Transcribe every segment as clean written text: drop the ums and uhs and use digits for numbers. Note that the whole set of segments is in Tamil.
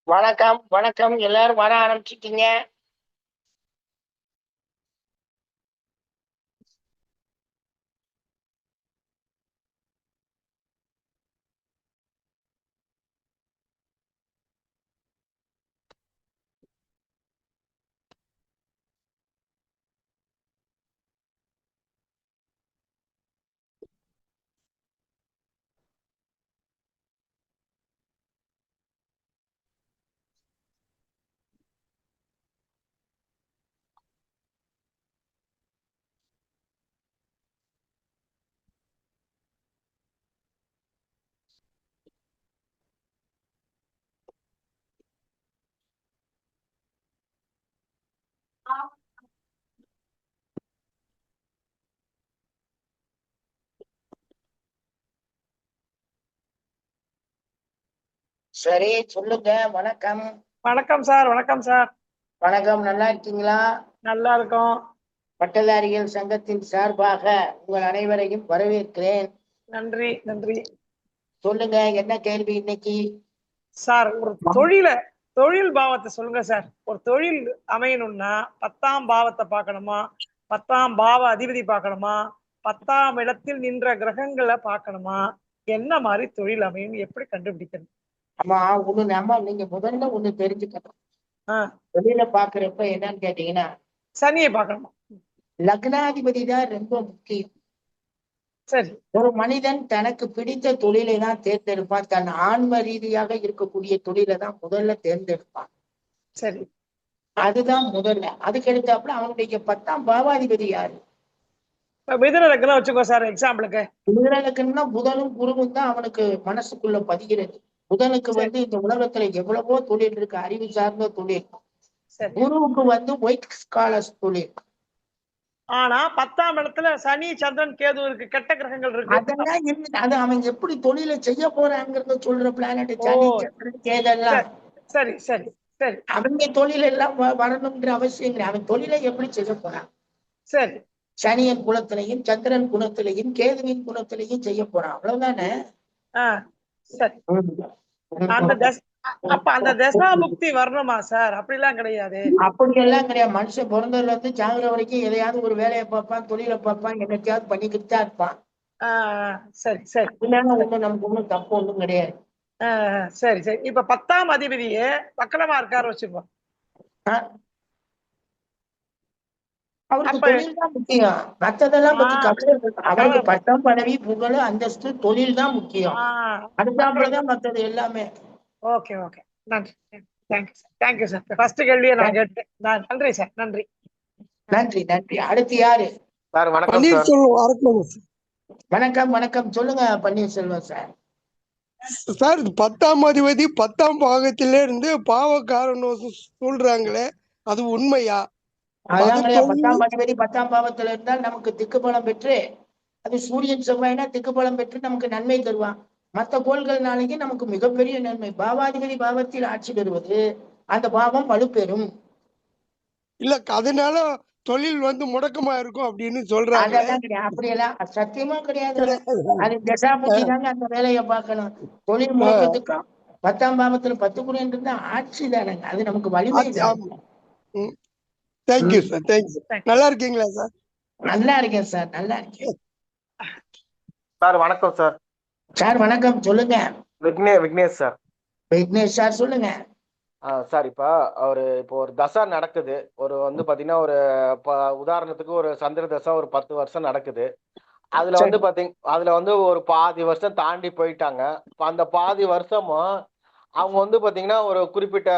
வணக்கம் வணக்கம், எல்லாரும் வர ஆரம்பிச்சிட்டீங்க. சரி, சொல்லுங்க. வணக்கம். வணக்கம் சார். வணக்கம் சார். வணக்கம், நல்லா இருக்கீங்களா? நல்லா இருக்கோம். பட்டதாரிகள் சங்கத்தின் சார்பாக உங்கள் அனைவரையும் வரவேற்கிறேன். நன்றி நன்றி சொல்லுங்க, என்ன கேள்வி இன்னைக்கு? சார். ஒரு தொழில் பாவத்தை சொல்லுங்க சார். ஒரு தொழில் அமையணும்னா 10ஆம் பாவத்தை பார்க்கணுமா, 10ஆம் பாவ அதிபதி பார்க்கணுமா, 10ஆம் இடத்தில் நின்ற கிரகங்களை பார்க்கணுமா, என்ன மாதிரி தொழில் அமையும், எப்படி கண்டுபிடிக்கணும்? ஆமா, நீங்க முதல்ல ஒண்ணு தெரிஞ்சுக்கணும். ஆஹ் தொழில பாக்குறப்ப என்னன்னு கேட்டீங்கன்னா, சனியை பார்க்கணுமா? லக்னாதிபதி தான் ரொம்ப முக்கியம். சரி ஒரு மனிதன் தனக்கு பிடித்த தொழிலை தான் தேர்ந்தெடுப்பான். தன் ஆன்ம ரீதியாக இருக்கக்கூடிய தொழிலை தான் முதல்ல தேர்ந்தெடுப்பான். சரி. அதுதான் முதல்ல. அதுக்கு எடுத்தாப்புல அவனுடைய 10ஆம் பாவாதிபதி யாரு? மிதுன லக்னம் வச்சுக்கோ சார் எக்ஸாம்பிளுக்கு. மிதுனலக்கணம்னா புதனும் குருவும் தான் அவனுக்கு மனசுக்குள்ள பதிகிறது. புதனுக்கு சரி இந்த உலகத்துல எவ்வளவோ தொழில் இருக்கு, அறிவு சார்ந்த தொழில். சரி. குருவுக்கு ஒயிட் ஸ்காலர்ஸ் தொழில். ஆனா 10ஆம் இடத்துல சனி, சந்திரன், கேது இருக்கு, கெட்ட கிரகங்கள் இருக்கு. அதெல்லாம் இருந்து அது அவன் எப்படி தொழிலை செய்ய போறாங்கிறத சொல்ற பிளானட் ஓ சனி, சந்திரன், கேதெல்லாம். சரி சரி சரி அவங்க தொழில் எல்லாம் வரணும்ன்ற அவசியம் கிடையாது. அவன் தொழிலை எப்படி செய்ய போறான்? சரி. சனியன் குலத்திலையும் சந்திரன் குணத்திலையும் கேதுவின் குணத்திலையும் செய்ய போறான், அவ்வளவுதானே. சரி. அந்த அப்ப அந்த தசா புக்தி வரணுமா சார்? அப்படிலாம் கிடையாது. அப்படி எல்லாம் கிடையாது. மனுஷன் பிறந்ததுல இருந்து சாகுற வரைக்கும் எதையாவது ஒரு வேலையை பார்ப்பான், தொழிலை பார்ப்பான், என்னத்தையாவது பண்ணிக்கிட்டு தான் இருப்பான். சரி சரி அதனால நமக்கு ஒண்ணும் தப்பு ஒண்ணும் கிடையாது. சரி சரி. இப்ப 10ஆம் அதிபதியே வக்கரமா இருக்காரு வச்சுப்போம். அவருக்கு அப்ப தொழில் தான் முக்கியம், மற்றதெல்லாம் பத்தி அவருக்கு பட்டம், பதவி, புகழ், அந்தஸ்து, தொழில் தான் முக்கியம். அதுதான் மற்றது எல்லாமே. Okay okay. நன்றி. Thank you sir. Thank you sir. First கேள்வியை நான் கேட்டேன். நன்றி சார். நன்றி நன்றி நன்றி. அடுத்து யாரு? சார் வணக்கம் சார். பன்னீர்செல்வம். வணக்கம் வணக்கம், சொல்லுங்க பன்னீர்செல்வம் சார். சார் 10ஆம் அதிபதி 10ஆம் பாகத்தில இருந்து பாவக்காரன் சொல்றாங்களே, அது உண்மையா? அதான் கிடையாது. 10ஆம் அதிபதி 10ஆம் பாவத்துல இருந்தால் நமக்கு திக்குபலம் பெற்று, அது சூரியன் செவ்வாய்னா திக்குபலம் பெற்று நமக்கு நன்மை தருவான். மற்ற கோள்கள்னாலேயும் நமக்கு மிகப்பெரிய நன்மை. பாவாதிபதி பாவத்தில் ஆட்சி பெறுவது அந்த பாவம் வலுப்பெறும். இல்ல, அதனால தொழில் முடக்கமா இருக்கும் அப்படின்னு சொல்றாங்களே. அதெல்லாம் கிடையாது, அப்படியெல்லாம் சத்தியமா கிடையாது. அது தசாபுத்தி தாங்க அந்த வேலையை பார்க்கணும். தொழில் முடக்கத்துக்கும் 10ஆம் பாவத்துல 10 குறைன்னு இருந்தா ஆட்சி தானங்க, அது நமக்கு வலிமை தான். Thank you sir. தேங்க்யூ. நல்லா இருக்கீங்களா சார்? நல்லா இருக்கேன் சார், நல்லா இருக்கேன் சார். வணக்கம் சார். சார் வணக்கம், சொல்லுங்க. விக்னேஷ் சார். விக்னேஷ் சார், சொல்லுங்க. சார் இப்போ ஒரு தசை நடக்குது. பாத்தீங்கன்னா ஒரு உதாரணத்துக்கு ஒரு சந்திர தசை ஒரு 10 வருஷம் நடக்குது. அதுல ஒரு பாதி வருஷம் தாண்டி போயிட்டாங்க. அந்த பாதி வருஷமும் அவங்க பாத்தீங்கன்னா ஒரு குறிப்பிட்ட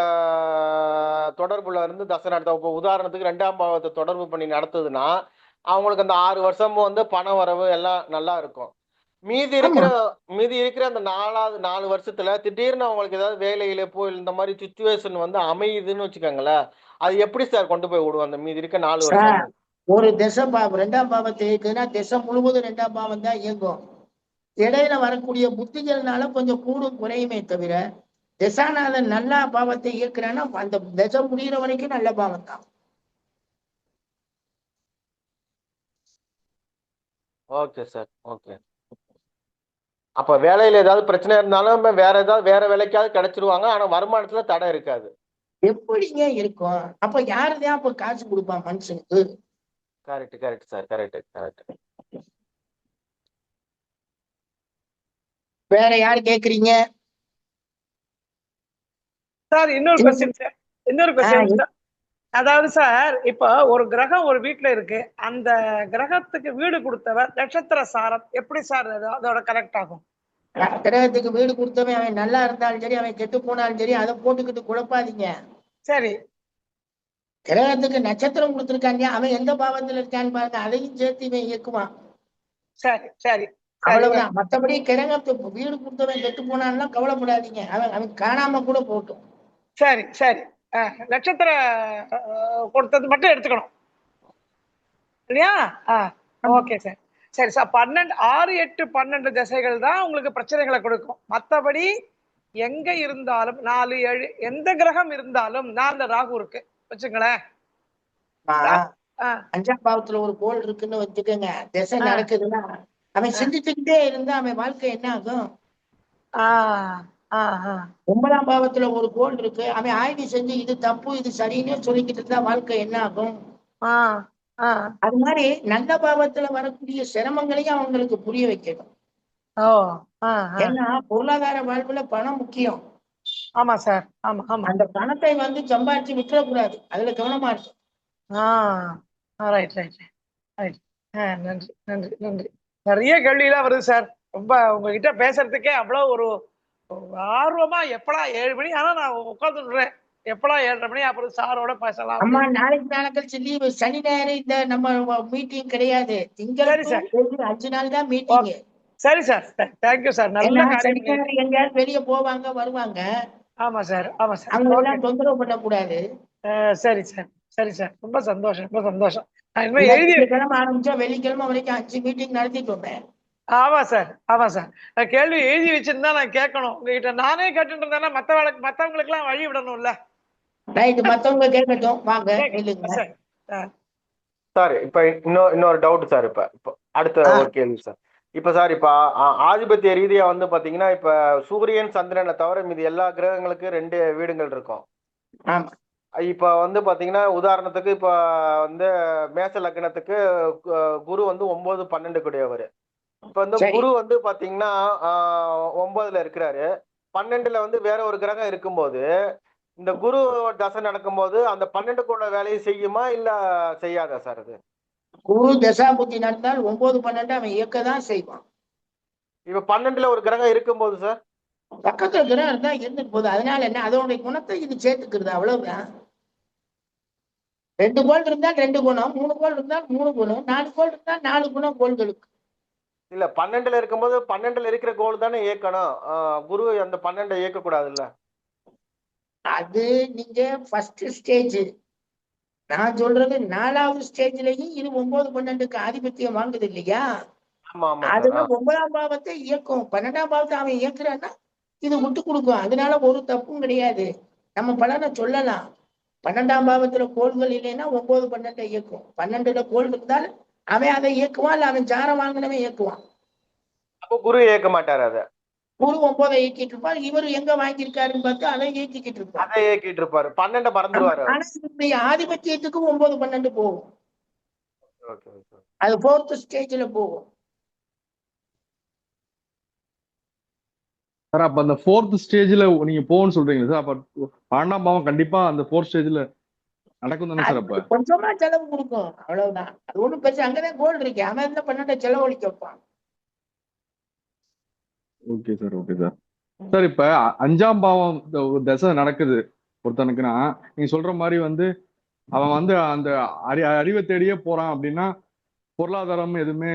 தொடர்புல இருந்து தசை நடத்த, இப்போ உதாரணத்துக்கு 2ஆம் பாவத்தை தொடர்பு பண்ணி நடத்துதுன்னா அவங்களுக்கு அந்த 6 வருஷமும் பண வரவு எல்லாம் நல்லா இருக்கும். மீதி இருக்கிற அந்த 4 வருஷத்துல திடீர்னு அவங்களுக்கு ஏதாவது வேலை இழப்போ இந்த மாதிரி சுச்சுவேஷன் அமையுதுன்னு வச்சுக்கோங்களேன், அது எப்படி சார் கொண்டு போய் விடுவோம் அந்த மீதி இருக்க 4 வருஷம்? ஒரு திசை 2ஆம் பாவத்தை இருக்குன்னா திசை முழுவதும் 2ஆம் பாவம் தான் இயங்கும். இடையில வரக்கூடிய புத்திகள்னால கொஞ்சம் கூடும் குறையுமே தவிர, திசாநாதன் நல்ல பாவத்தை இயக்குறான்னா அந்த திசை முடிகிற வரைக்கும் நல்ல பாவம் தான். Okay sir. ஓகே. அப்ப வேலையில ஏதாவது பிரச்சனை இருந்தாலும் வேற வேலைக்காவது கிடைச்சிருவாங்க. ஆனா வருமானத்துல தடை இருக்காது. எப்படிங்க இருக்கும்? அப்ப யாருதான் அப்ப காசு கொடுப்பான் மனுஷனுக்கு? Correct sir. கரெக்ட். வேற யாரு கேக்குறீங்க? சார் இன்னொரு கொஸ்டின் சார். இன்னொரு கொஸ்டின் சார். அதாவது சார், இப்ப ஒரு கிரகம் ஒரு வீட்டுல இருக்கு. அந்த கிரகத்துக்கு வீடு கொடுத்தவர் நட்சத்திர சாரம் எப்படி சார் அதோட கனெக்ட் ஆகும்? கிரகத்துக்கு வீடு கொடுத்தவன் அவன் நல்லா இருந்தாலும் சரி, அவன் கெட்டு போனாலும் சரி, அதை போட்டுக்கிட்டு குழப்பாதீங்க. சரி. கிரகத்துக்கு நட்சத்திரம் கொடுத்திருக்காங்க, அவன் எந்த பாவத்துல இருக்கான்னு பாருங்க, அதையும் சேர்த்து இவன் இயக்குவான். சரி. அவ்வளவுதான். மத்தபடி கிரகத்துக்கு வீடு கொடுத்தவன் கெட்டு போனான்னா கவலைப்படாதீங்க, அவன் காணாம கூட போட்டும். சரி. நட்சத்திர கொடுத்தது மட்டும் எடுத்துக்கணும் இல்லையா? Okay sir. சரி சார். 12 6 8 12 திசைகள் தான் உங்களுக்கு பிரச்சனைகளை கொடுக்கும். மத்தபடி எங்க இருந்தாலும் 4 7 எந்த கிரகம் இருந்தாலும் 4 ராகு இருக்கு வச்சுங்களேன். 5ஆம் பாவத்துல ஒரு கோள் இருக்குன்னு வச்சுக்கோங்க, திசை நடக்குதுன்னா அவன் சிந்திச்சுக்கிட்டே இருந்தா அவன் வாழ்க்கை என்ன ஆகும்? 9ஆம் பாவத்துல ஒரு கோள் இருக்கு, அவன் ஆய்வு செஞ்சு இது தப்பு இது சரின்னு சொல்லிக்கிட்டு இருந்தா வாழ்க்கை என்ன ஆகும்? அது மாதிரி நல்ல பாவத்துல வரக்கூடிய சிரமங்களையும் அவங்களுக்கு புரிய வைக்கணும். ஏன்னா பொருளாதார வாழ்வுல பணம் முக்கியம். ஆமா சார். ஆமா. அந்த பணத்தை சம்பாதிச்சு விட்டுறக்கூடாது, அதுல கவனமா இருக்கும். நன்றி. நிறைய கேள்வியெல்லாம் வருது சார். ரொம்ப உங்ககிட்ட பேசுறதுக்கே அவ்வளவு ஒரு ஆர்வமா, எப்படா 7 மணி ஆனா நான் உட்காந்துடுறேன், எப்படா 7:30 மணி அப்புறம் சாரோட பேசலாம். அம்மா நாளைக்கு நாளை கழிச்சு லீவு, சனி ஞாயிறு இந்த நம்ம மீட்டிங் கிடையாது, திங்கள் 5 நாள் தான் மீட்டிங். சரி சார். Thank you sir. நல்ல சனி ஞாயிறு எங்கேயாவது வெளியே போவாங்க வருவாங்க. ஆமா சார். அவங்க எல்லாம் தொந்தரவு பண்ணக்கூடாது. சரி சார். ரொம்ப சந்தோஷம். வெள்ளிக்கிழமை ஆரம்பிச்சா வெள்ளிக்கிழமை வரைக்கும் 5 மீட்டிங் நடத்திட்டு வந்தேன். ஆமா சார். கேள்வி எழுதி வச்சிருந்தா நான் கேட்கணும் உங்ககிட்ட. நானே கேட்டுட்டு இருந்தேன்னா மத்தவங்களுக்கு எல்லாம் வழி விடணும்ல. ரைட், மத்தவங்க கேட்கட்டும், வாங்க. சார் இப்ப இன்னொரு டவுட் சார். இப்ப அடுத்த ஒரு கேள்வி சார். இப்ப சார், இப்ப ஆதிபத்திய ரீதியா பாத்தீங்கன்னா, இப்ப சூரியன் சந்திரனை தவிர மீது எல்லா கிரகங்களுக்கு 2 வீடுகள் இருக்கும். இப்ப பாத்தீங்கன்னா, உதாரணத்துக்கு இப்ப மேச லக்னத்துக்கு குரு 9 12 கூடியவர். இப்ப குரு பாத்தீங்கன்னா 9ல இருக்கிறாரு, 12ல வேற ஒரு கிரகம் இருக்கும்போது இந்த குரு தசை நடக்கும்போது அந்த 12 கூட வேலையை செய்யுமா இல்ல செய்யாதா சார்? அது குரு தசா புத்தி நடந்தால் 9 12 அவன் இயக்கதான் செய்வான். இப்ப 12ல ஒரு கிரகம் இருக்கும்போது சார், பக்கத்துல கிரகம் இருந்தா இருந்துட்டு போகுது. அதனால என்ன, அதோடைய குணத்தை இது சேர்த்துக்கிறது, அவ்வளவுதான். 2 கோள் இருந்தால் 2 குணம், 3 கோள் இருந்தால் 3 குணம், 4 கோள் இருந்தால் 4 குணம் கோள்களுக்கு. இல்ல 12ல இருக்கும்போது 12ல இருக்கிற கோள் தானே இயக்கணும், குரு அந்த 12 இயக்க கூடாதுல்ல? அது நீங்க ஃபர்ஸ்ட் ஸ்டேஜ். நான் சொல்றது 4வது ஸ்டேஜ்லயும் இது 9 12க்கு ஆதிபத்தியம் வாங்குது இல்லையா? அதுல 9ஆம் பாவத்தை இயக்கும், 12ஆம் பாவத்தை அவன் இயக்குறான்னா இது விட்டு கொடுக்கும். அதனால ஒரு தப்பும் கிடையாது, நம்ம பலனை சொல்லலாம். 12ஆம் பாவத்துல கோள்கள் இல்லைன்னா 9 12 இயக்கும். 12ல கோள் இருந்தால் அவன் அதை இயக்குவான், இல்ல அவன் ஜாரம் வாங்கினவன் இயக்குவான். அப்போ குரு இயக்க மாட்டாரு, அதை குரு 9 இயக்கிட்டு இருப்பார். இவரு எங்க வாங்கியிருக்காருன்னு பார்த்து அதை இயக்கிட்டு இருப்பாரு. 12 மறந்துடுவாரு. ஆனா இப்படி ஆதிபத்தியத்துக்கு 9 12 போகும், அது 4th ஸ்டேஜ்ல போகும். சார் அப்ப அந்த 4th ஸ்டேஜ்ல நீங்க போன்னு சொல்றீங்க சார். அப்ப 12ஆம் பாவம் கண்டிப்பா அந்த 4th ஸ்டேஜ்ல நடக்கும் தானே சார்? அப்ப கொஞ்சமா செலவு கொடுக்கும், அவ்வளவுதான். அது ஒண்ணும் பெருசு. அங்கதான் கோல் இருக்கு, அவன் என்ன 12 செலவழிக்க வைப்பான். Okay sir. சார் இப்ப 5ஆம் பாவம் தசை நடக்குது ஒருத்தனுக்குன்னா, நீங்க சொல்ற மாதிரி அவன் அந்த அறிவை தேடியே போறான் அப்படின்னா பொருளாதாரம் எதுவுமே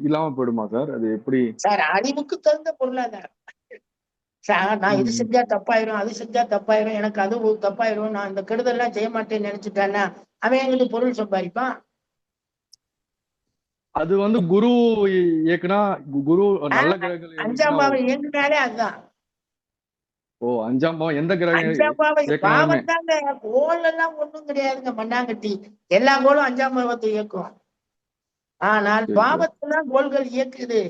இல்லாம போயிடுமா சார்? அது எப்படி சார்? அறிவுக்கு தகுந்த பொருளாதாரம் சார். நான் இது செஞ்சா தப்பாயிரும், அது செஞ்சா தப்பாயிரும், எனக்கு அது தப்பாயிரும், நான் இந்த கெடுதல் எல்லாம் செய்ய மாட்டேன்னு நினைச்சுட்டான்னா அவன் எங்கிட்ட பொருள் சம்பாதிப்பான். அது குரு இயக்குனா, குரு நல்ல கிரகங்கள் 5ஆம் பாவம் இயக்குனாலே அதுதான். ஓ 5ஆம் பாவம் எந்த கிரகம் 5ஆம் பாவம் தாங்க, கோல் எல்லாம் ஒண்ணும் கிடையாதுங்க, மண்ணாங்கட்டி. எல்லா கோளும் 5ஆம் பாவத்தை இயக்கும். ஆனால் பாவத்துலாம் கோள்கள் இயக்குது.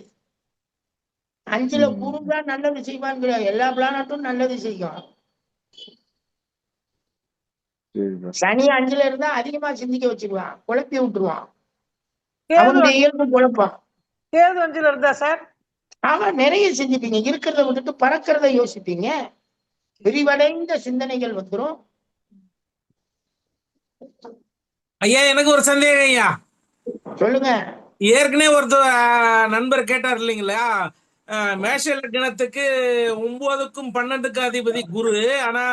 5ல குரு தான் நல்லது செய்வான்ங்கிற, எல்லா பிளானட்டும் நல்லது செய்யும். சனி 5ல இருந்தா அதிகமா சிந்திக்க வச்சிருவான், குழப்பி விட்டுருவான். அவனுடைய இயல்பு குழப்பம். கேது 5ல இருந்தா சார் அவன் நிறைய சிந்திப்பீங்க, இருக்கிறத விட்டுட்டு பறக்கிறத யோசிப்பீங்க, விரிவடைந்த சிந்தனைகள் வந்துடும். ஐயா எனக்கு ஒரு சந்தேகம் ஐயா. சொல்லுங்க. ஏற்கனவே ஒருத்தர் நண்பர் கேட்டார் இல்லைங்களா, மேஷ லக்னத்துக்கு 9க்கும் 12க்கும் அதிபதி குரு. ஆனா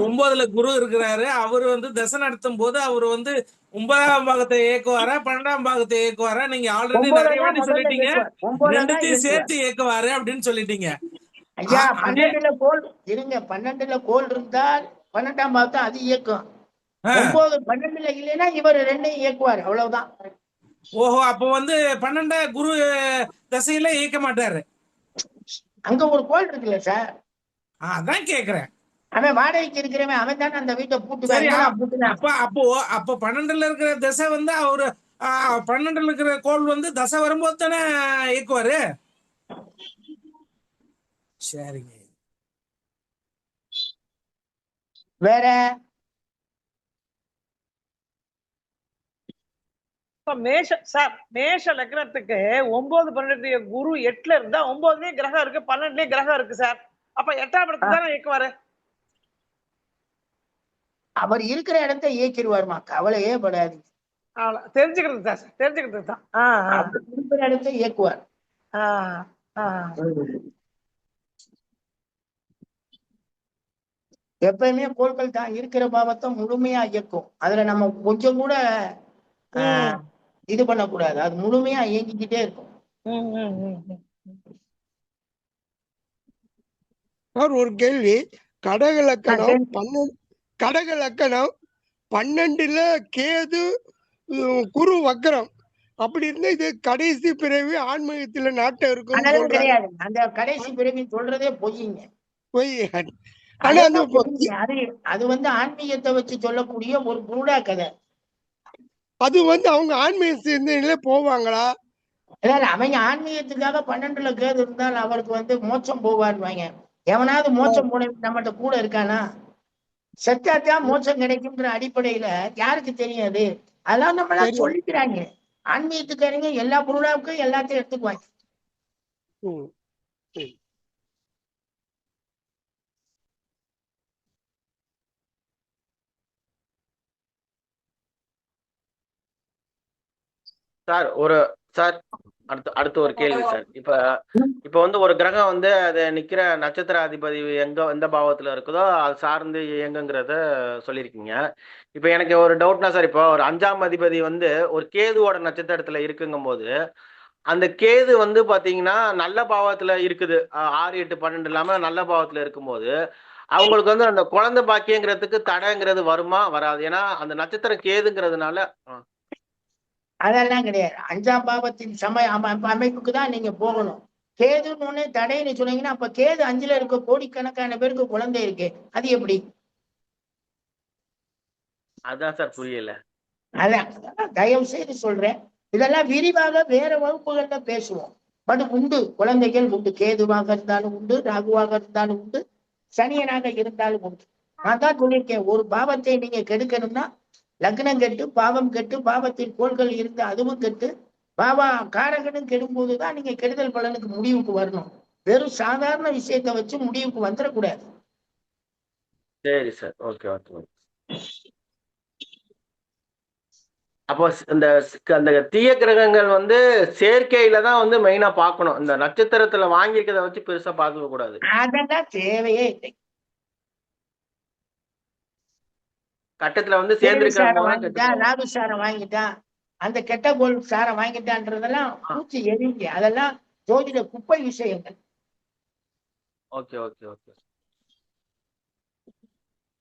9ல குரு இருக்கிறாரு. அவரு வந்து தசை நடத்தும் போது அவர் வந்து 9ஆம் பாகத்தை இயக்குவாரா 12ஆம் பாகத்தை இயக்குவாரா? நீங்க ஆல்ரெடி நிறைய வாட்டி சொல்லிட்டீங்க, ரெண்டுத்தையும் சேர்த்து இயக்குவாரு அப்படின்னு சொல்லிட்டீங்க. ஐயா 12ல கோல் இருங்க, 12ல கோல் இருந்தால் 12ஆம் பாகத்தை அது இயக்கும். 9 12ல இல்லைன்னா இவர் 2ஐயும் இயக்குவார், அவ்வளவுதான். ஓஹோ, அப்போ வந்து 12 குரு தசையில இயக்க மாட்டாரு. அங்க ஒரு கோல் இருக்குல்ல சார், அதான் கேக்குறேன். அவன் வாடகைக்கு இருக்கிறவன், அவன் தானே அந்த வீட்டை சரி, பூட்டுவான். அப்போ 12ல இருக்கிற தசை வந்து அவரு 12ல இருக்கிற கோள் வந்து தசை வரும்போது தானே இயக்குவாரு. சரிங்க. வேற மேஷ லக்னத்துக்கு 9 12 குரு 8ல இருந்தா 9லயும் கிரகம் இருக்கு 12லயும் கிரகம் இருக்கு சார். அப்ப 8ஆம் இடத்துல தானே இயக்குவாரு. அவர் இருக்கிற இடத்தை இயக்கிடுவாருமா, கவலையே படாது. தெரிஞ்சுக்கிறது தான் சார், தெரிஞ்சுக்கிறது தான். இருக்கிற இடத்தை இயக்குவார். எப்பயுமே கோள்கள் தான் இருக்கிற பாவத்தை முழுமையா இயக்கும். அதுல நம்ம கொஞ்சம் கூட இது பண்ணக்கூடாது, அது முழுமையா இயங்கிக்கிட்டே இருக்கும். ஒரு கேள்வி. கடக லக்கணம் 12ல கேது குரு வக்கரம், அப்படி இருந்தா இது கடைசி பிறவி ஆன்மீகத்துல நாட்டம் இருக்கும் கிடையாது. அந்த கடைசி பிறவி சொல்றதே பொய்யுங்க, பொய். அது வந்து ஆன்மீகத்தை வச்சு சொல்லக்கூடிய ஒரு குருடா கதை. அது வந்து அவங்க ஆன்மீக சிந்தனையில போவாங்களா? அவங்க ஆன்மீகத்துக்காக 12ல கேது இருந்தால் அவருக்கு வந்து மோட்சம் போவாருவாங்க. எவனாவது மோட்சம் போன நம்மகிட்ட கூட இருக்கானா? செத்தாத்தான் மோட்சம் கிடைக்கும்ன்ற அடிப்படையில யாருக்கு தெரியாது? அதெல்லாம் நம்மளா சொல்லிக்கிறாங்க. ஆன்மீகத்துக்காரங்க எல்லா பொருளாவுக்கும் எல்லாத்தையும் எடுத்துக்குவாங்க. சார் அடுத்த ஒரு கேள்வி சார். இப்ப வந்து ஒரு கிரகம் வந்து அது நிக்கிற நட்சத்திர அதிபதி எந்த பாவத்துல இருக்குதோ அது சார்ந்து இயங்குங்கிறத சொல்லியிருக்கீங்க. இப்ப எனக்கு ஒரு டவுட்னா சார், இப்போ ஒரு 5ஆம் அதிபதி வந்து ஒரு கேதுவோட நட்சத்திரத்துல இருக்குங்கும் போது, அந்த கேது வந்து பாத்தீங்கன்னா நல்ல பாவத்துல இருக்குது, 6 8 12 இல்லாம நல்ல பாவத்துல இருக்கும்போது அவங்களுக்கு வந்து அந்த குழந்தை பாக்கியங்கிறதுக்கு தடைங்கிறது வருமா வராது? ஏன்னா அந்த நட்சத்திரம் கேதுங்கிறதுனால. அதெல்லாம் கிடையாது. 5ஆம் பாவத்தின் அமைப்புக்கு தான் நீங்க போகணும். கேதுன்னு தடைன்னு சொன்னீங்கன்னா அப்ப கேது 5ல இருக்க கோடிக்கணக்கான பேருக்கு குழந்தை இருக்கு, அது எப்படி? அதான் சார் புரியல. அதான் தயவு செய்து சொல்றேன், இதெல்லாம் விரிவாக வேற வகுப்புகள்ல பேசுவோம். பட் உண்டு, குழந்தைகள் உண்டு. கேதுவாக இருந்தாலும் உண்டு, ராகுவாக இருந்தாலும் உண்டு, சனியனாக இருந்தாலும் உண்டு. நான் தான் சொல்லியிருக்கேன், ஒரு பாவத்தை நீங்க கெடுக்கணும்னா லக்னம் கெட்டு பாவம் கெட்டு பாவத்தில் கோள்கள் இருந்து அதுவும் கெட்டு பாவா காரகனும் கெடும் போதுதான் நீங்க கெடுதல் பலனுக்கு முடிவுக்கு வரணும். வெறும் சாதாரண விஷயத்தை வச்சு முடிவுக்கு வந்துடக்கூடாது. சரி சார், ஓகே ஓகே. அப்போ அந்த தீய கிரகங்கள் வந்து செயற்கையில தான் வந்து மெயினா பார்க்கணும், இந்த நட்சத்திரத்துல வாங்கியிருக்கதை வச்சு பெருசா பார்க்க கூடாது. அதெல்லாம் தேவையே இல்லை. கட்டத்துல வந்து சேர்ந்து ராகு சாரம் வாங்கிட்டான், அந்த கெட்ட கோல் சாரம் வாங்கிட்டான்றதெல்லாம் பூச்சி எரிங்க, அதெல்லாம் ஜோதிட குப்பை விஷயங்கள். ஓகே ஓகே ஓகே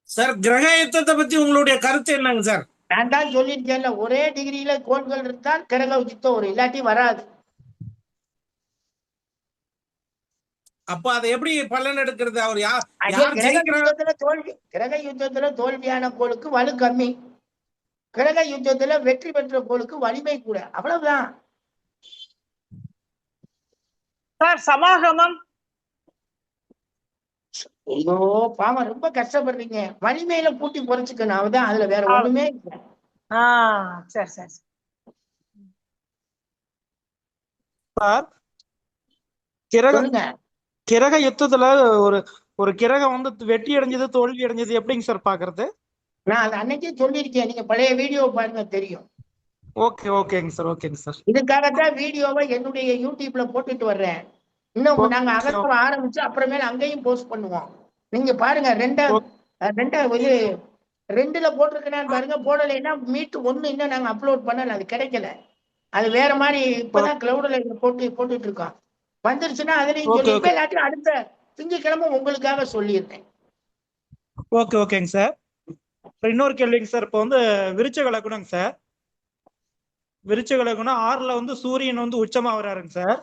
சார், கிரக யுத்தத்தை பத்தி உங்களுடைய கருத்து என்னங்க சார்? நான் தான் சொல்லியிருக்கேன்ல, ஒரே டிகிரியில கோள்கள் இருந்தால் கிரக யுத்தம் வரும், இல்லாட்டி வராது. அப்ப அதை எப்படி பலன் எடுக்கிறது? அவர் கிரக யுத்தத்துல தோல்வியான கோளுக்கு வலு கம்மி, கிரக யுத்தத்துல வெற்றி பெற்ற கோளுக்கு வலிமை கூட, அவ்வளவுதான். சார் சமாகமம். ஐயோ பாவம், ரொம்ப கஷ்டப்படுறீங்க. வலிமையில கூட்டி குறைச்சுக்கணும், அவதான். அதுல வேற ஒண்ணுமே இல்லை. சரி சரி சார். கிரக சொல்லுங்க. கிரக யுத்தத்துல ஒரு ஒரு கிரகம் வந்து வெற்றி அடைஞ்சது தோல்வி அடைஞ்சது எப்படிங்க சார் பாக்குறது? நான் அதை அன்னைக்கே சொல்லியிருக்கேன், நீங்க பழைய வீடியோ பாருங்க தெரியும். ஓகேங்க சார். ஓகேங்க சார். இதுக்காகத்தான் வீடியோவை என்னுடைய யூடியூப்ல போட்டுட்டு வர்றேன். இன்னும் நாங்க அகற்ற ஆரம்பிச்சு அப்புறமேல அங்கேயும் போஸ்ட் பண்ணுவோம். நீங்க பாருங்க, ரெண்டா இது 2ல போட்டிருக்கேன்னு பாருங்க. போடலைன்னா மீட் 1 இன்னும் நாங்க அப்லோட் பண்ணல, அது கிடைக்கல. அது வேற மாதிரி இப்பதான் கிளவுட்ல போட்டுட்டு இருக்கோம். வந்துருச்சுன்னா அதுலயும் சொல்லி இப்ப எல்லாத்தையும் அடுத்த திங்கட்கிழமை உங்களுக்காக சொல்லியிருந்தேன். ஓகேங்க சார். இன்னொரு கேள்விங்க சார். இப்போ வந்து விருச்சிக லக்னங்க சார். விருச்சிக லக்னம் 6ல வந்து சூரியன் வந்து உச்சமா வர்றாருங்க சார்.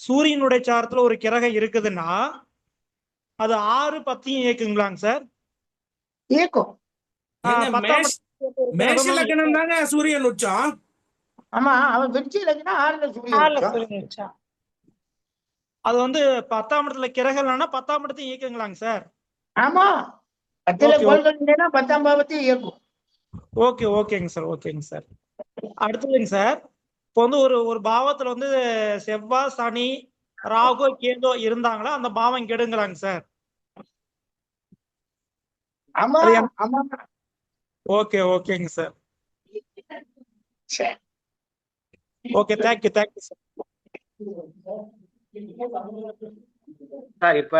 சூரியனுடைய சாரத்துல ஒரு கிரகம் இருக்குதுன்னா அது 6, 10 இயக்குங்களாங்க சார்? இயக்கும். மேஷ லக்னம் தானே சூரியன் உச்சம். ஆமா, அவன் விருச்சிக லக்னம் 6ல சூரியன் உச்சம். அது வந்து 10ஆம் இடத்துல கிரகம் இல்லைன்னா 10ஆம் இடத்தை இயக்குங்களாங்க சார்? ஆமா, 10ல கோள்கள் இல்லைன்னா 10ஆம் பாவத்தையும் இயக்கும். ஓகேங்க சார். அடுத்ததுங்க சார். இப்போ வந்து ஒரு பாவத்துல வந்து செவ்வாய், சனி, ராகு, கேது இருந்தாங்களா அந்த பாவம் கெடுங்களாங்க சார்? ஆமா. ஓகேங்க sir. Okay, thank you sir. Sir இப்ப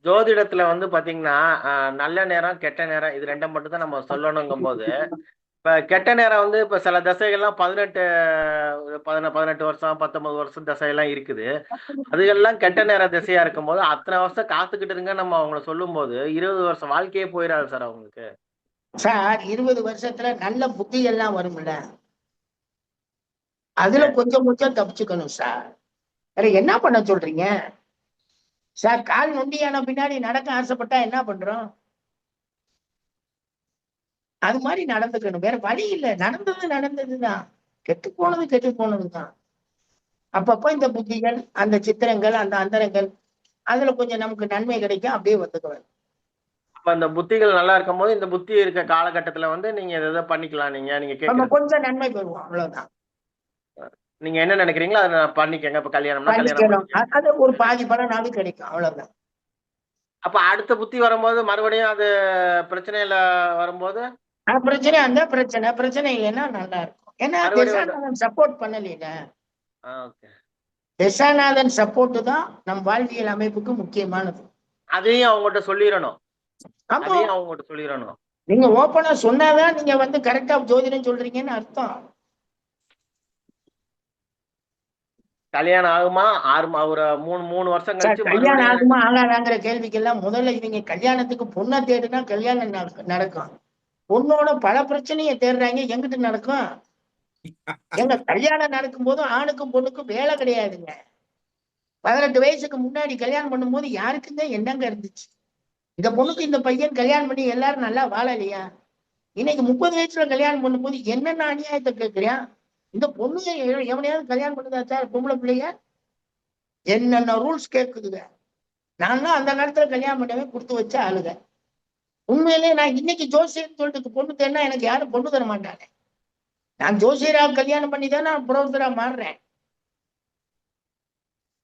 ஜோதிடத்துல வந்து பாத்தீங்கன்னா நல்ல நேரம் கெட்ட நேரம் இது 2 மட்டும் தான் நம்ம சொல்லணுங்கும் போது, இப்ப கெட்ட நேரம் வந்து இப்ப சில தசைகள்லாம் 18 வருஷம் 19 வருஷம் தசையெல்லாம் இருக்குது. அதுகெல்லாம் கெட்ட நேர திசையா இருக்கும்போது அத்தனை வருஷம் காத்துக்கிட்டு இருங்க நம்ம அவங்கள சொல்லும் போது 20 வருஷம் வாழ்க்கையே போயிடாது சார் அவங்களுக்கு. சார் 20 வருஷத்துல நல்ல புத்தி எல்லாம் வரும்ல, அதுல கொஞ்சம் தப்பிச்சுக்கணும் சார். வேற என்ன பண்ண சொல்றீங்க சார்? கால் நொண்டியான பின்னாடி நடக்க ஆசைப்பட்டா என்ன பண்றோம்? அது மாதிரி நடந்துக்கணும், வேற வழி இல்லை. நடந்ததுதான், கெட்டு போனதுதான். அப்பப்ப இந்த புத்திகள், அந்த சித்திரங்கள், அந்த அந்தரங்கள், அதுல கொஞ்சம் நமக்கு நன்மை கிடைக்கும், அப்படியே வந்துக்குவேன். அப்ப அந்த புத்திகள் நல்லா இருக்கும் போது இந்த புத்தி இருக்க காலகட்டத்துல வந்து நீங்க எதை பண்ணிக்கலாம். நீங்க கேட்க கொஞ்சம் நன்மை பெறுவோம், அவ்வளவுதான். நீங்க என்ன நினைக்கிறீங்களோ அதை பண்ணிக்கங்க. இப்ப கல்யாணம் அது ஒரு பாதி பலனாவது கிடைக்கும், அவ்வளவுதான். அப்ப அடுத்த புத்தி வரும்போது மறுபடியும் அது பிரச்சனையில வரும்போது பிரச்சனை இல்லைன்னா நல்லா இருக்கும். ஏன்னா திசாநாதன் சப்போர்ட் பண்ணல. திசாநாதன் சப்போர்ட் தான் நம் வாழ்வியல் அமைப்புக்கு முக்கியமானது. அதையும் அவங்ககிட்ட சொல்லிடணும். நீங்க ஓப்பனா சொன்னாதான் நீங்க வந்து கரெக்டா ஜோதிடம் சொல்றீங்கன்னு அர்த்தம். கல்யாணம் ஆகுமா 3 வருஷம் கழிச்சு கல்யாணம் ஆகுமா ஆகாதாங்கிற கேள்விக்கெல்லாம் முதல்ல இவங்க கல்யாணத்துக்கு பொண்ணை தேடுனா கல்யாணம் நடக்கும். பொண்ணோட பல பிரச்சனையை தேடுறாங்க, எங்கிட்ட நடக்கும்? எங்க கல்யாணம் நடக்கும் போது ஆணுக்கும் பொண்ணுக்கும் வேலை கிடையாதுங்க. 18 வயசுக்கு முன்னாடி கல்யாணம் பண்ணும்போது யாருக்குங்க என்னங்க இருந்துச்சு? இந்த பொண்ணுக்கு இந்த பையன் கல்யாணம் பண்ணி எல்லாரும் நல்லா வாழலையா? இன்னைக்கு 30 வயசுல கல்யாணம் பண்ணும்போது என்னென்ன அநியாயத்தை கேட்கிறியா? இந்த பொண்ணு எவனையாவது கல்யாணம் பண்ணுதா சார்? பொம்பளை பிள்ளைய என்னென்ன ரூல்ஸ் கேட்குதுங்க. நான் அந்த காலத்துல கல்யாணம் பண்ணவே கொடுத்து வச்ச ஆளுங்க. உண்மையிலே நான் இன்னைக்கு ஜோசியர்னு சொல்லிட்டு பொண்ணு தேடினா எனக்கு யாரும் பொண்ணு தர மாட்டாங்க. நான் ஜோசியராக கல்யாணம் பண்ணி தான் நான் புரோகிதரா மாறுறேன்.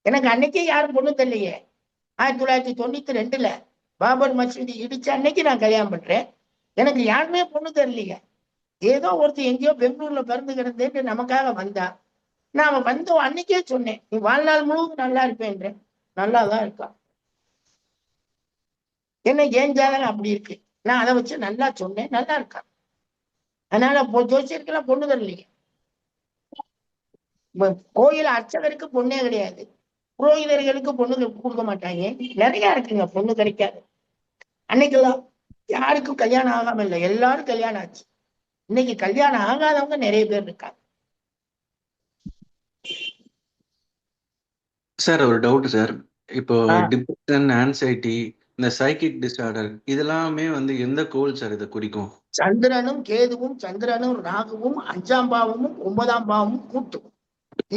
எனக்கு அன்னைக்கே யாரும் பொண்ணு தெரியலையே. 1992ல பாபர் மசூதி இடிச்ச அன்னைக்கு நான் கல்யாணம் பண்றேன். எனக்கு யாருமே பொண்ணு தெரியலையே. ஏதோ ஒருத்தர் எங்கேயோ பெங்களூர்ல பிறந்து கிடந்தேன்னு நமக்காக வந்தா. நான் வந்த அன்னைக்கே சொன்னேன், நீ வாழ்நாள் முழுவதும் நல்லா இருப்பேன்றேன். நல்லாதான் இருக்கா. என்ன ஏன் ஜாதகம் அப்படி இருக்கு, நான் அதை வச்சு நல்லா சொன்னேன், நல்லா இருக்கா. அதனால ஜோசியருக்கெல்லாம் பொண்ணு தரலையே. கோயில் அர்ச்சகருக்கு பொண்ணே கிடையாது, புரோகிதர்களுக்கு பொண்ணு கொடுக்க மாட்டாங்க. நிறைய இருக்குங்க பொண்ணு கிடைக்காது. அன்னைக்கெல்லாம் யாருக்கும் கல்யாணம் ஆகாம இல்லை, எல்லாரும் கல்யாணம் ஆச்சு. இன்னைக்கு கல்யாணம் ஆகாதவங்க நிறைய பேர் இருக்காங்க. சார் ஒரு டவுட் சார். இப்போ டிப்ரெஷன், ஆன்சைட்டி, இந்த சைக்கிக் டிஸார்டர் இதெல்லாமே வந்து எந்த கோள் சார் இதை குறிக்கும்? சந்திரனும் கேதுவும், சந்திரனும் ராகுவும் 5ஆம் பாவமும் 9ஆம் பாவமும் கூட்டும்.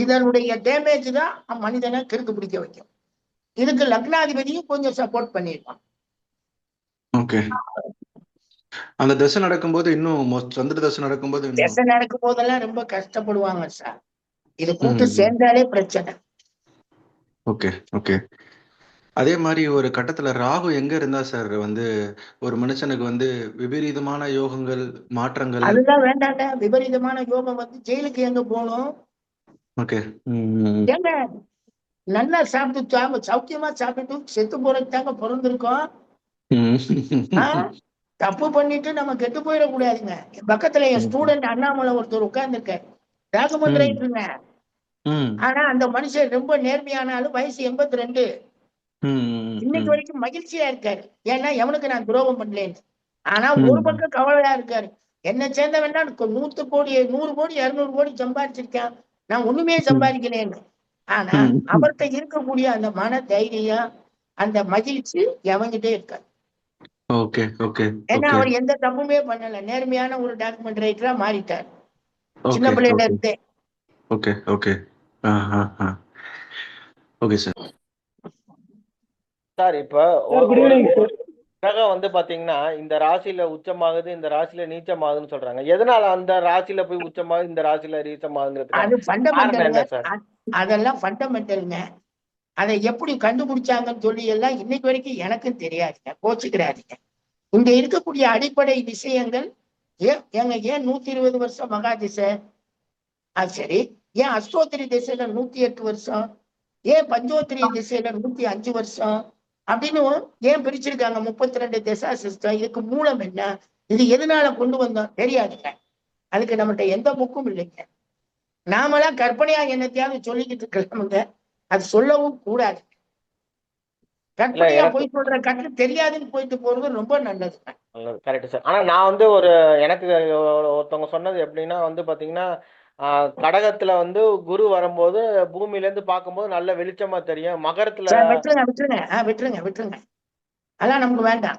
இதனுடைய டேமேஜ் தான் மனிதனை கிறுக்கு பிடிக்க வைக்கும். இதுக்கு லக்னாதிபதியும் கொஞ்சம் சப்போர்ட் பண்ணிருப்பான். ஓகே. அந்த தசை நடக்கும்போது இன்னும் சந்திர தசை நடக்கும்போது இன்னும் தசை நடக்கும் போதெல்லாம் ரொம்ப கஷ்டப்படுவாங்க சார். இது கூட்டு சேர்ந்தாலே பிரச்சனை. Okay okay. அதே மாதிரி ஒரு கட்டத்துல ராகு எங்க இருந்தா சார் வந்து ஒரு மனுஷனுக்கு வந்து விபரீதமான யோகங்கள் மாற்றங்கள்? அதுதான் வேண்டாங்க. விபரீதமான யோகம் வந்து ஜெயிலுக்கு எங்க போகணும்? ஓகே. ஏங்க நல்லா சாப்பிட்டு சௌக்கியமா சாப்பிட்டு செத்து போறதுக்கு தாங்க பிறந்திருக்கோம். தப்பு பண்ணிட்டு நம்ம கெட்டு போயிடக்கூடாதுங்க. என் பக்கத்துல என் ஸ்டூடெண்ட் அண்ணாமலை ஒருத்தர் உட்கார்ந்துருக்காரு, டாக்குமெண்ட் ரைட்டருங்க. ஆனா அந்த மனுஷன் ரொம்ப நேர்மையானாலும் வயசு 82. இன்னைக்கு வரைக்கும் மகிழ்ச்சியா இருக்காரு. ஏன்னா எவனுக்கு நான் துரோகம் பண்ணலேன்னு. ஆனா ஒரு பக்கம் கவலையா இருக்காரு. என்ன சேர்ந்தவன்னா 100 கோடி 200 கோடி சம்பாதிச்சிருக்கேன், நான் ஒண்ணுமே சம்பாதிக்கலேன்னு. ஆனா அவர்கிட்ட இருக்கக்கூடிய அந்த மன தைரியம், அந்த மகிழ்ச்சி எவங்கிட்டே இருக்காரு. Okay okay. ஏன்னா அவர் எந்த தப்புமே பண்ணல, நேர்மையான ஒரு டாக்குமெண்ட் ரைட்டரா மாறிட்டார் சின்ன பிள்ளையில இருந்தே. Okay okay. Okay sir. Sir இப்ப கிரகம் வந்து பாத்தீங்கன்னா இந்த ராசியில உச்சமாகுது, இந்த ராசியில நீச்சமாகுதுன்னு சொல்றாங்க. எதனால அந்த ராசியில போய் உச்சமாகுது, இந்த ராசியில நீச்சமாகுங்கிறது அது ஃபண்டமெண்டல். அதெல்லாம் ஃபண்டமெண்டல்ங்க. அதை எப்படி கண்டுபிடிச்சாங்கன்னு சொல்லி எல்லாம் இன்னைக்கு வரைக்கும் எனக்கும் தெரியாதுங்க, கோச்சுக்கிறாருங்க. இங்க இருக்கக்கூடிய அடிப்படை விஷயங்கள் ஏன் 120 வருஷம் மகா திசை, அது சரி. ஏன் அஷ்டோத்திரி திசையில 108 வருஷம், ஏன் பஞ்சோத்திரி திசையில 105 வருஷம் அப்படின்னு ஏன் பிரிச்சிருக்காங்க? 32 திசா சிஸ்டம். இதுக்கு மூலம் என்ன? இது எதனால கொண்டு வந்தோம் தெரியாதுங்க. அதுக்கு நம்மகிட்ட எந்த புக்கும் இல்லைங்க. நாமெல்லாம் கற்பனையா என்னத்தையாவது சொல்லிக்கிட்டு இருக்கலாமுங்க, அது சொல்லவும் கூடாது. கற்பனையா போய் சொல்ற கற்று தெரியாதுன்னு போயிட்டு போறது ரொம்ப நல்லதுங்க. Correct sir. ஆனா நான் வந்து எனக்கு ஒருத்தவங்க சொன்னது எப்படின்னா வந்து பாத்தீங்கன்னா கடகத்துல வந்து குரு வரும்போது பூமியில இருந்து பார்க்கும்போது நல்ல வெளிச்சமா தெரியும். மகரத்துல விட்டுருங்க. அதெல்லாம் நமக்கு வேண்டாம்.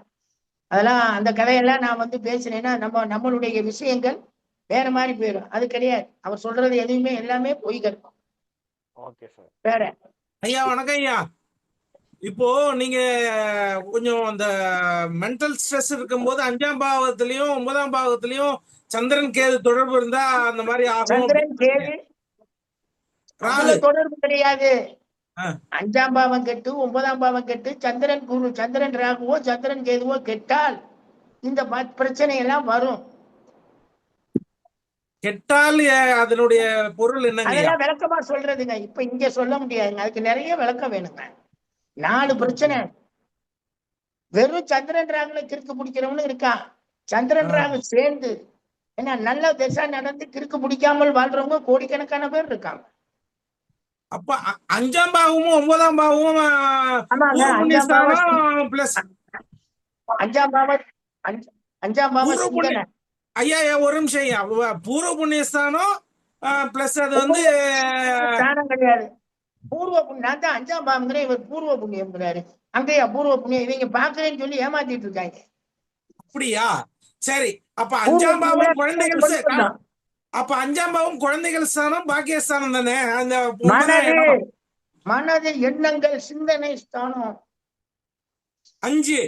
அதெல்லாம் அந்த கதையெல்லாம் நான் வந்து பேசினேன்னா நம்மளுடைய விஷயங்கள் வேற மாதிரி போயிடும். அது கிடையாது. அவர் சொல்றது எதுவுமே எல்லாமே பொய் கற்பம். Okay sir. வேற ஐயா வணக்கம் ஐயா. இப்போ நீங்க கொஞ்சம் அந்த மென்டல் ஸ்ட்ரெஸ் இருக்கும்போது 5ஆம் பாவத்திலயும் 9ஆம் பாவத்திலயும் சந்திரன் கேது தொடர்பு இருந்தா அந்த மாதிரி ஆகும். சந்திரன் கேது தொடர்பு கிடையாது. 5ஆம் பாவம் கெட்டு 9ஆம் பாவம் கெட்டு சந்திரன் ராகுவோ சந்திரன் கேதுவோ கெட்டால் இந்த பிரச்சனை எல்லாம் வரும். கெட்டால் அதனுடைய பொருள் என்ன? அதெல்லாம் விளக்கமா சொல்றதுங்க இப்ப இங்க சொல்ல முடியாதுங்க. அதுக்கு நிறைய விளக்கம் வேணுங்க. 4 பிரச்சனை. வெறும் சந்திரன் ராகுல கிறுக்கு பிடிக்கிறவனு இருக்கான். சந்திரன் ராகு சேர்ந்து ஏன்னா நல்ல திசை நடந்து கிறுக்கு பிடிக்காமல் வாழ்றவங்க கோடிக்கணக்கான பேர் இருக்காங்க. அப்ப 5ஆம் பாவமும் 9ஆம் பாவமும் ஐயா ஒரு நிமிஷம் ஐயா. பூர்வ புண்ணியஸ்தானம் பிளஸ் அது வந்து ஸ்தானம் கிடையாது. பூர்வ புண்ணியம். நான் தான் 5ஆம் பாவம், இவர் பூர்வ புண்ணியம்ங்கிறாரு. அங்கேயா பூர்வ புண்ணியம்? இவங்க பாக்குறேன்னு சொல்லி ஏமாத்திட்டு இருக்காங்க. அப்படியா? சரி. அப்ப 5ஆம் பாவம் குழந்தைகள், அப்ப 5ஆம் பாவம் குழந்தைகள் ஸ்தானம் பாக்கியஸ்தானம் தானே? அந்த மனது எண்ணங்கள் சிந்தனை ஸ்தானம் 5.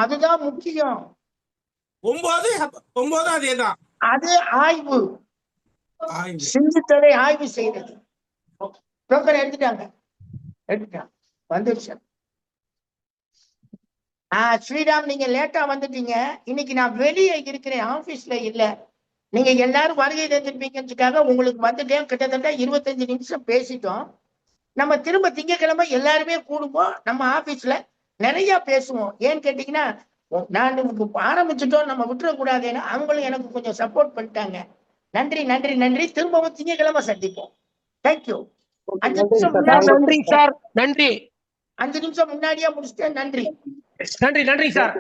அதுதான் முக்கியம். 9 அதேதான். அது ஆய்வு, சிந்தித்ததை ஆய்வு செய்தது. எடுத்துட்டாங்க வந்துருச்சு. ஸ்ரீராம் நீங்க லேட்டா வந்துட்டீங்க. இன்னைக்கு நான் வெளியே இருக்கிறேன், ஆபீஸ்ல இல்ல. நீங்க எல்லாரும் வருகை தந்திருப்பீங்கன்றதுக்காக உங்களுக்கு வந்துட்டேன். கிட்டத்தட்ட 25 நிமிஷம் பேசிட்டோம். நம்ம திரும்ப திங்கட்கிழமை எல்லாருமே கூடுவோம். நம்ம ஆபீஸ்ல நிறைய பேசுவோம். ஏன்னு கேட்டீங்கன்னா நான் ஆரம்பிச்சுட்டோம், நம்ம விட்டுறக்கூடாதுன்னு அவங்களும் எனக்கு கொஞ்சம் சப்போர்ட் பண்ணிட்டாங்க. நன்றி நன்றி நன்றி. திரும்பவும் திங்கட்கிழமை சந்திப்போம். தேங்க்யூ. 5 நிமிஷம் நன்றி சார். நன்றி. 5 நிமிஷம் முன்னாடியே முடிச்சுட்டேன். நன்றி நன்றி சார்.